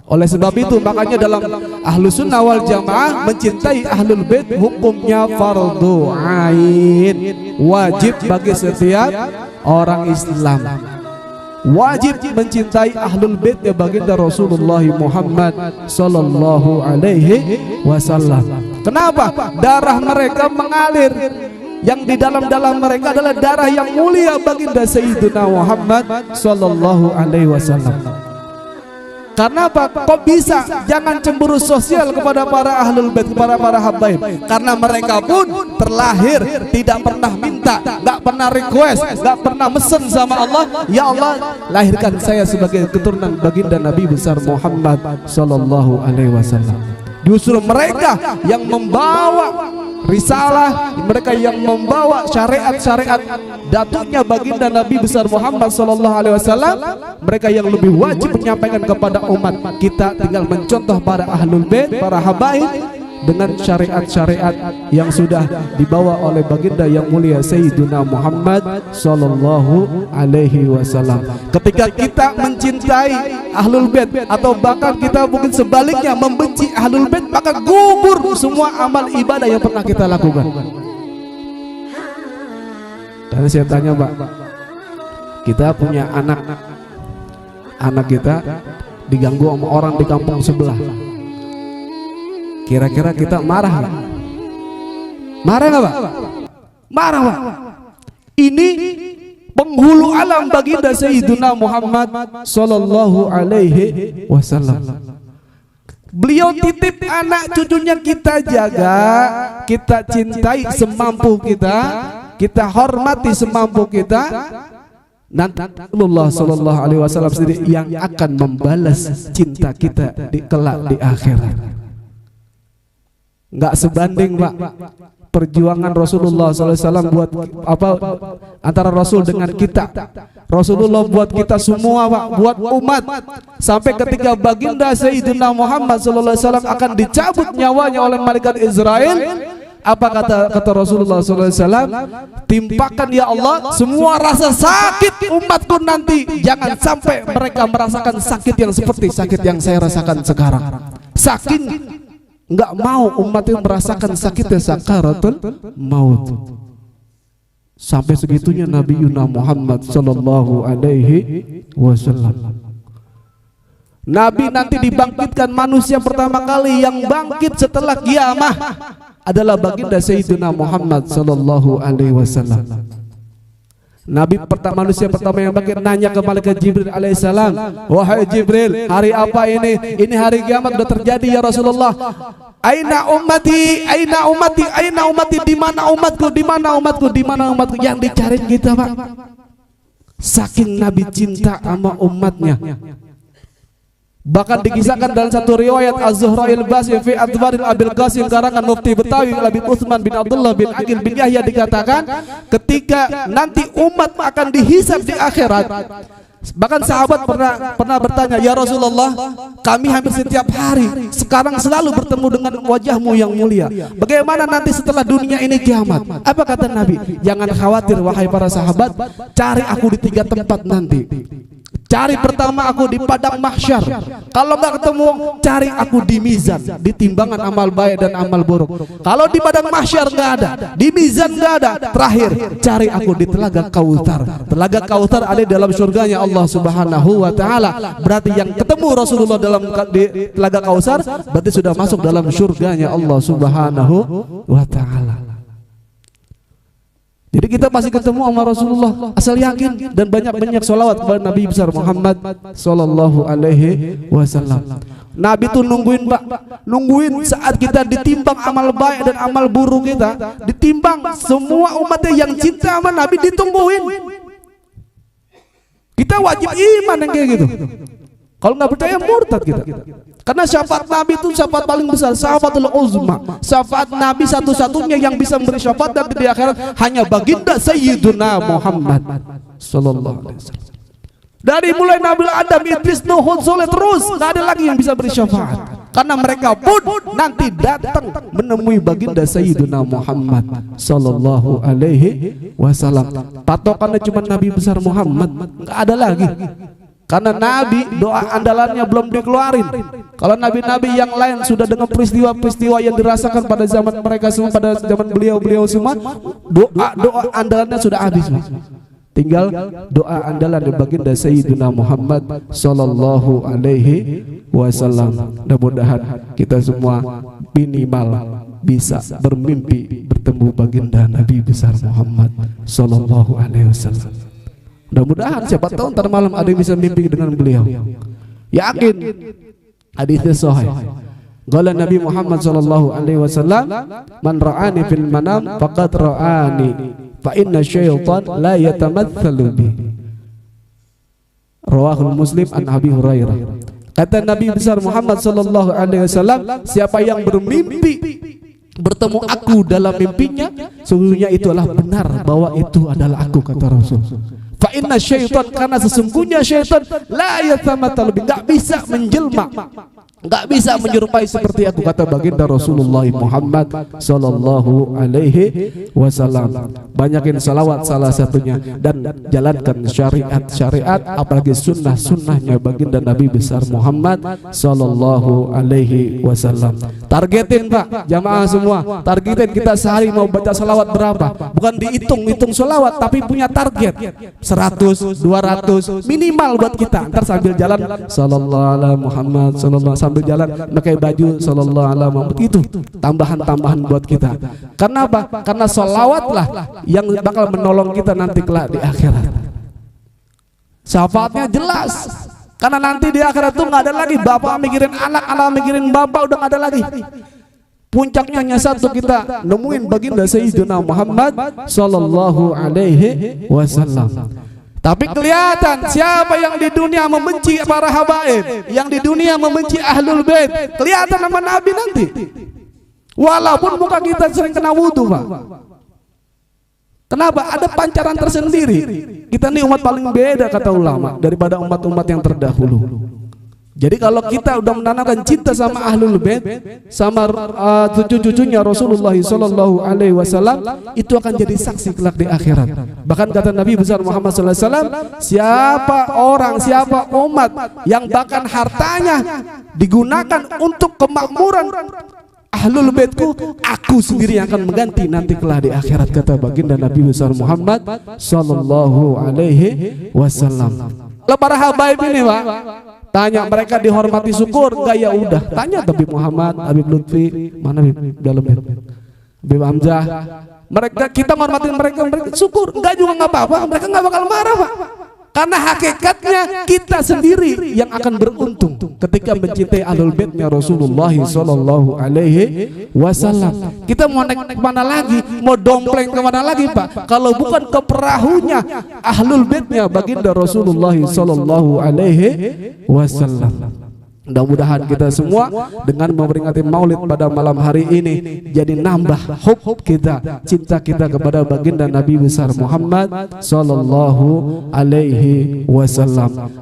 Oleh sebab itu makanya dalam Ahlus Sunnah wal Jamaah mencintai Ahlul Bait hukumnya fardu ain, wajib bagi setiap orang Islam. Wajib mencintai Ahlul Bait ya baginda Rasulullah Muhammad sallallahu alaihi wasallam. Kenapa? Darah mereka mengalir. Yang di dalam mereka adalah darah yang mulia baginda Sayyidina Muhammad sallallahu alaihi wasallam. Karena apa? Kok bisa? Jangan cemburu sosial kepada para Ahlul Bait, kepada para habaib. Karena mereka pun terlahir tidak pernah minta, nggak pernah request, nggak pernah mesen sama Allah. Ya Allah, lahirkan saya sebagai keturunan baginda Nabi besar Muhammad sallallahu alaihi wasallam. Justru mereka yang membawa risalah, mereka yang membawa syariat-syariat datuknya baginda Nabi besar Muhammad sallallahu alaihi wasallam, mereka yang lebih wajib menyampaikan kepada umat. Kita tinggal mencontoh para Ahlul Bait, para habaib dengan syariat-syariat yang sudah dibawa oleh baginda yang mulia Sayyidina Muhammad sallallahu alaihi wasallam. Ketika kita mencintai Ahlul Bait atau bahkan kita mungkin sebaliknya membenci Ahlul Bait, maka gugur semua amal ibadah yang pernah kita lakukan. Karena saya tanya, Pak, kita punya anak kita diganggu sama orang di kampung sebelah. Kira-kira kita marah nggak? Marah nggak, Pak? Marah, Pak. Ini penghulu alam baginda Sayyidina Muhammad sallallahu alaihi wasallam. Beliau titip anak cucunya, kita jaga, kita cintai semampu kita, kita hormati semampu kita. Nanti Allah sallallahu alaihi wasallam sendiri yang akan membalas cinta kita di kelak di akhirat. Nggak sebanding, Pak, perjuangan Rasulullah SAW buat apa antara Rasul dengan kita. Rasulullah buat kita semua, Pak, buat umat, sampai ketika baginda Sayyidina Muhammad SAW akan dicabut nyawanya oleh malaikat Israel. Apa kata Rasulullah SAW? Timpakan ya Allah semua rasa sakit umatku nanti, jangan sampai mereka merasakan sakit yang seperti sakit yang saya rasakan sekarang. Saking enggak mau umat yang merasakan sakitnya sakaratul maut. Sampai segitunya Nabi Yuna Muhammad sallallahu alaihi wasallam. Nabi nanti dibangkitkan manusia pertama kali yang bangkit setelah kiamah adalah baginda Sayyidina Muhammad sallallahu alaihi wasallam. Nabi manusia pertama yang bangkit nanya ke malaikat Jibril alaihissalam, wahai Jibril, hari apa ini? Ini hari kiamat sudah terjadi ya Rasulullah. Aina ummati, aina ummati, aina ummati, di mana umatku, di mana umatku, di mana umatku? Yang dicari kita, Pak. Saking Nabi cinta sama umatnya. Bahkan dikisahkan dalam satu riwayat Az-Zuhrail Basri fi Adbaril Abil Qasim karangan Mufti Betawi Abi Utsman bin Abdullah bin Aqil bin Yahya dikatakan ketika nanti umat akan dihisab di akhirat, bahkan sahabat pernah bertanya, ya Rasulullah, kami hampir setiap hari sekarang selalu bertemu dengan wajahmu yang mulia, bagaimana nanti setelah dunia ini kiamat? Apa kata Nabi? Jangan khawatir wahai para sahabat, cari aku di 3 tempat nanti. Cari pertama aku di padang mahsyar. Kalau nggak ketemu, cari aku di mizan, di timbangan amal baik dan amal buruk. Kalau di padang mahsyar nggak ada, di mizan nggak ada, terakhir cari aku di telaga Kautsar. Telaga Kautsar ada dalam surganya Allah Subhanahu wa taala. Berarti yang ketemu Rasulullah dalam di telaga Kautsar berarti sudah masuk dalam surganya Allah Subhanahu wa taala. Jadi kita masih ketemu sama Rasulullah, asal yakin dan banyak-banyak sholawat kepada Nabi besar Muhammad sallallahu alaihi wasallam. Nabi tuh nungguin, Pak, nungguin saat kita ditimbang amal baik dan amal buruk kita, ditimbang semua umatnya yang cinta sama Nabi ditungguin. Kita wajib iman yang kayak gitu. Kalau nggak percaya murtad kita. Karena syafaat Nabi itu syafaat paling besar, syafaatul uzma. Syafaat Nabi satu-satunya yang bisa memberi syafaat dan di akhirat hanya baginda Sayyiduna Muhammad sallallahu alaihi wasallam. Dari mulai Nabi Adam, Idris, Nuh, Hud, Saleh terus nggak ada lagi yang bisa beri syafaat. Karena mereka pun nanti datang menemui baginda Sayyiduna Muhammad sallallahu alaihi wasallam. Patokannya cuma Nabi besar Muhammad, nggak ada lagi. Karena Nabi doa andalannya belum dikeluarin. Kalau nabi-nabi yang lain sudah dengan peristiwa-peristiwa yang dirasakan pada zaman mereka semua, pada zaman beliau semua, doa andalannya sudah habis. Tinggal doa andalan di baginda Sayyidina Muhammad sallallahu alaihi wasallam. Mudah-mudahan kita semua minimal bisa bermimpi bertemu baginda Nabi besar Muhammad sallallahu alaihi wasallam. Mudah-mudahan siapa tahu ntar malam ada yang bisa mimpi dengan beliau. Yakin hadisnya sahih. Qala Nabi Muhammad sallallahu alaihi wasallam, "Man ra'ani fil manam faqad ra'ani, fa inna syaitan la yatamatsalu bi." Rawahul Muslim an Abi Hurairah. Kata Nabi besar Muhammad sallallahu alaihi wasallam, siapa yang bermimpi bertemu aku dalam mimpinya, sesungguhnya itu adalah benar bahwa itu adalah aku, kata Rasul. Fa inna syaitan, karena sesungguhnya syaitan la yatamatsalu bi, enggak bisa menjelma, enggak bisa menyerupai seperti aku, kata baginda Rasulullah Muhammad sallallahu alaihi wasallam. Banyakin salawat salah satunya, dan jalankan syariat apalagi sunnahnya baginda Nabi besar Muhammad sallallahu alaihi wasallam. Targetin Pak, jamaah semua, targetin kita sehari mau baca salawat berapa, bukan dihitung salawat, tapi punya target 100, 200 minimal buat kita. Ntar sambil jalan sallallahu alaihi Muhammad sallallahu, sambil jalan pakai baju sallallahu alaihi Muhammad, itu tambahan buat kita. Karena apa? Karena salawatlah yang bakal menolong kita nanti kelak di akhirat. Syafaatnya jelas. Karena nanti di akhirat itu nggak ada lagi bapak mikirin anak mikirin bapak, udah nggak ada lagi. Puncaknya hanya satu, kita nemuin baginda Sayyidina Muhammad sallallahu alaihi wasallam. Tapi kelihatan siapa yang di dunia membenci para habaib, yang di dunia membenci ahlul bait, kelihatan sama Nabi nanti. Walaupun muka kita sering kena wudu, Pak. Kenapa? Ada pancaran tersendiri. Kita ini umat paling beda, kata ulama, daripada umat-umat yang terdahulu. Jadi kalau kita udah menanamkan cinta sama ahlul bait, sama cucu-cucunya Rasulullah sallallahu alaihi wasallam, itu akan jadi saksi kelak di akhirat. Bahkan kata Nabi besar Muhammad sallallahu alaihi wasallam, siapa umat yang bahkan hartanya digunakan untuk kemakmuran ahlul baitku, aku sendiri yang akan mengganti nanti kelak di akhirat, kata baginda Nabi besar Muhammad sallallahu alaihi wasallam. Lah para habaib ini, Pak, tanya mereka dihormati syukur enggak? Ya udah, tanya Habib Muhammad, Habib Lutfi, mana Habib dalam Habib Hamzah. Mereka, kita menghormati mereka syukur, enggak juga enggak apa-apa, mereka enggak bakal marah, Pak. Karena hakikatnya kita sendiri yang akan beruntung ketika mencintai ahlul baitnya Rasulullah sallallahu alaihi wasallam. Kita mau naik kemana lagi, mau dompleng kemana lagi, Pak, kalau bukan ke perahunya ahlul baitnya baginda Rasulullah sallallahu alaihi wasallam. Mudah-mudahan kita semua dengan memperingati Maulid pada malam hari ini jadi nambah hub kita, cinta kita kepada baginda Nabi besar Muhammad sallallahu alaihi wasallam.